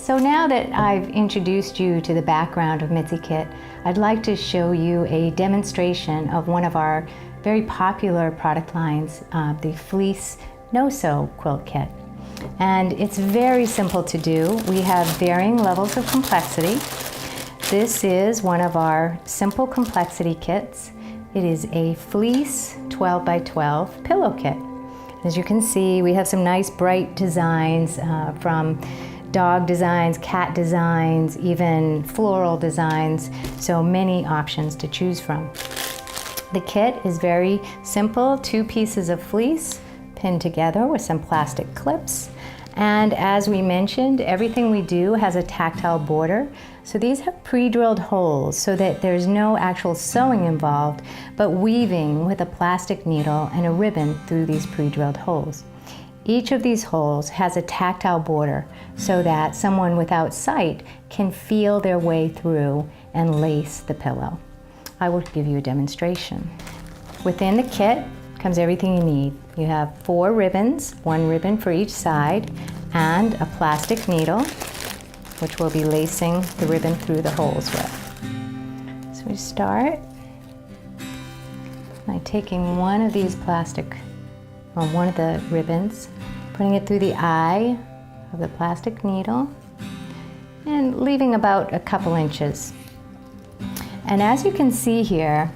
So now that I've introduced you to the background of Mitsy Kit, I'd like to show you a demonstration of one of our very popular product lines, the Fleece No-Sew Quilt Kit. And it's very simple to do. We have varying levels of complexity. This is one of our simple complexity kits. It is a fleece 12 by 12 pillow kit. As you can see, we have some nice bright designs from dog designs, cat designs, even floral designs, so many options to choose from. The kit is very simple, 2 pieces of fleece pinned together with some plastic clips. And as we mentioned, everything we do has a tactile border. So these have pre-drilled holes so that there's no actual sewing involved, but weaving with a plastic needle and a ribbon through these pre-drilled holes. Each of these holes has a tactile border so that someone without sight can feel their way through and lace the pillow. I will give you a demonstration. Within the kit comes everything you need. You have 4 ribbons, 1 ribbon for each side, and a plastic needle, which we'll be lacing the ribbon through the holes with. So we start by taking one of these one of the ribbons, putting it through the eye of the plastic needle, and leaving about a couple inches. And as you can see here,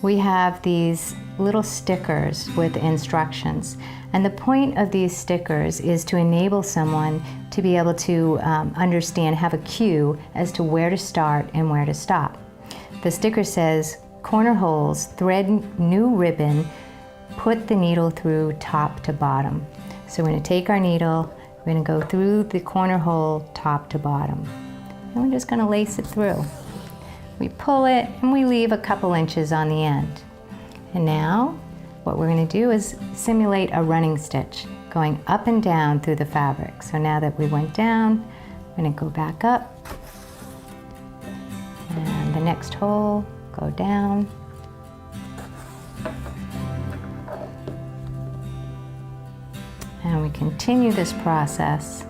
we have these little stickers with instructions. And the point of these stickers is to enable someone to be able to understand, have a cue as to where to start and where to stop. The sticker says, corner holes, thread new ribbon, put the needle through top to bottom. So we're going to take our needle, we're going to go through the corner hole top to bottom. And we're just going to lace it through. We pull it and we leave a couple inches on the end. And now what we're going to do is simulate a running stitch going up and down through the fabric. So now that we went down, we're going to go back up, and the next hole, go down. And we continue this process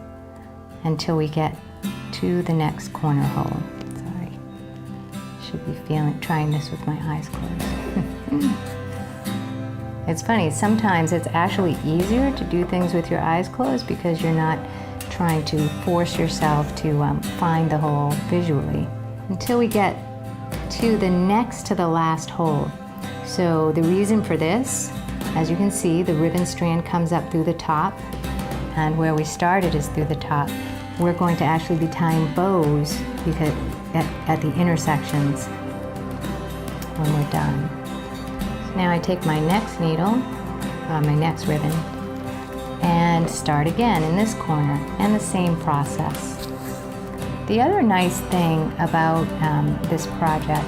until we get to the next corner hole. Sorry, should be trying this with my eyes closed. It's funny, sometimes it's actually easier to do things with your eyes closed because you're not trying to force yourself to find the hole visually. Until we get to the next to the last hole. So the reason for this, as you can see, the ribbon strand comes up through the top, and where we started is through the top. We're going to actually be tying bows because at the intersections when we're done. So now I take my next needle, my next ribbon, and start again in this corner, and the same process. The other nice thing about this project,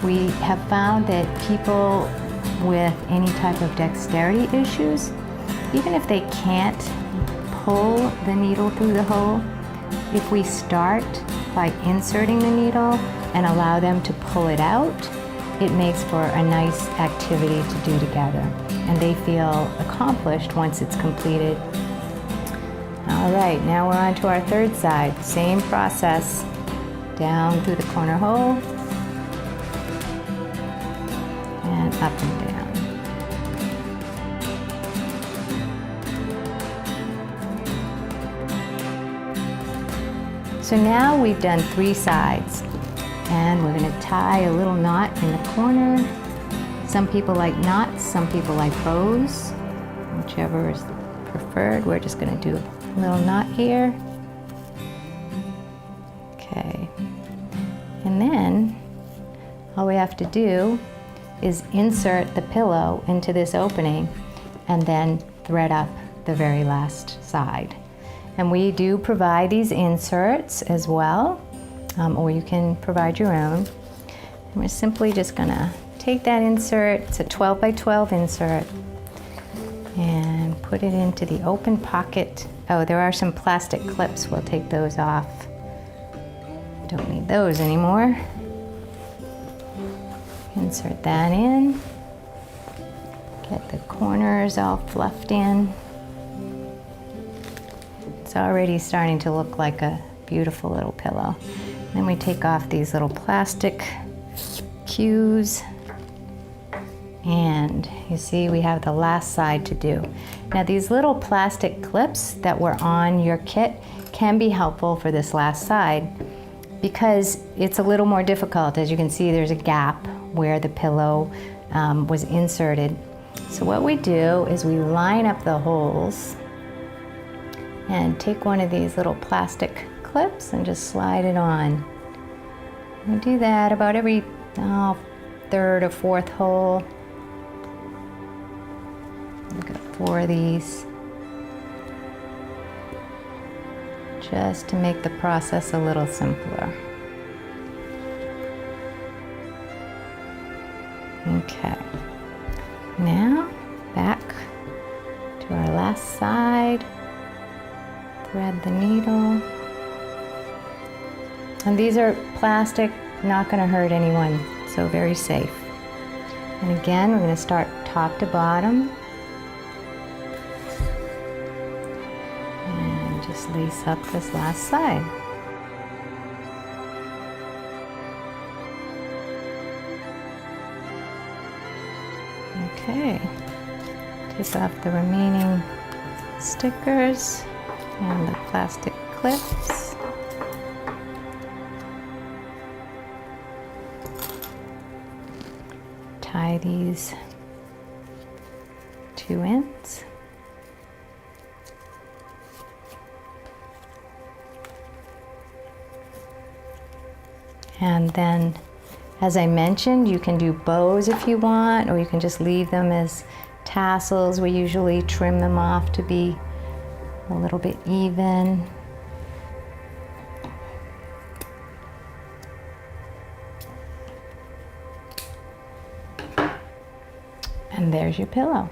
we have found that people with any type of dexterity issues, even if they can't pull the needle through the hole, if we start by inserting the needle and allow them to pull it out, it makes for a nice activity to do together, and they feel accomplished once it's completed. All right, now we're on to our third side. Same process, down through the corner hole and up and down. So now we've done 3 sides, and we're going to tie a little knot in the corner. Some people like knots, some people like bows, whichever is preferred. We're just going to do a little knot here. Okay. And then all we have to do is insert the pillow into this opening and then thread up the very last side. And we do provide these inserts as well, or you can provide your own. And we're simply just gonna take that insert, it's a 12 by 12 insert, and put it into the open pocket. Oh, there are some plastic clips, we'll take those off. Don't need those anymore. Insert that in, get the corners all fluffed in. It's already starting to look like a Beautiful little pillow. Then we take off these little plastic cues, and you see we have the last side to do. Now these little plastic clips that were on your kit can be helpful for this last side because it's a little more difficult. As you can see, there's a gap where the pillow was inserted. So what we do is we line up the holes and take one of these little plastic clips and just slide it on. We do that about every third or fourth hole. I've got 4 of these, just to make the process a little simpler. Okay, now back to our last side, thread the needle. And these are plastic, not going to hurt anyone, so very safe. And again, we're going to start top to bottom. And just lace up this last side. Okay, take off the remaining stickers and the plastic clips. Tie these 2 ends. And then, as I mentioned, you can do bows if you want, or you can just leave them as tassels. We usually trim them off to be a little bit even. And there's your pillow.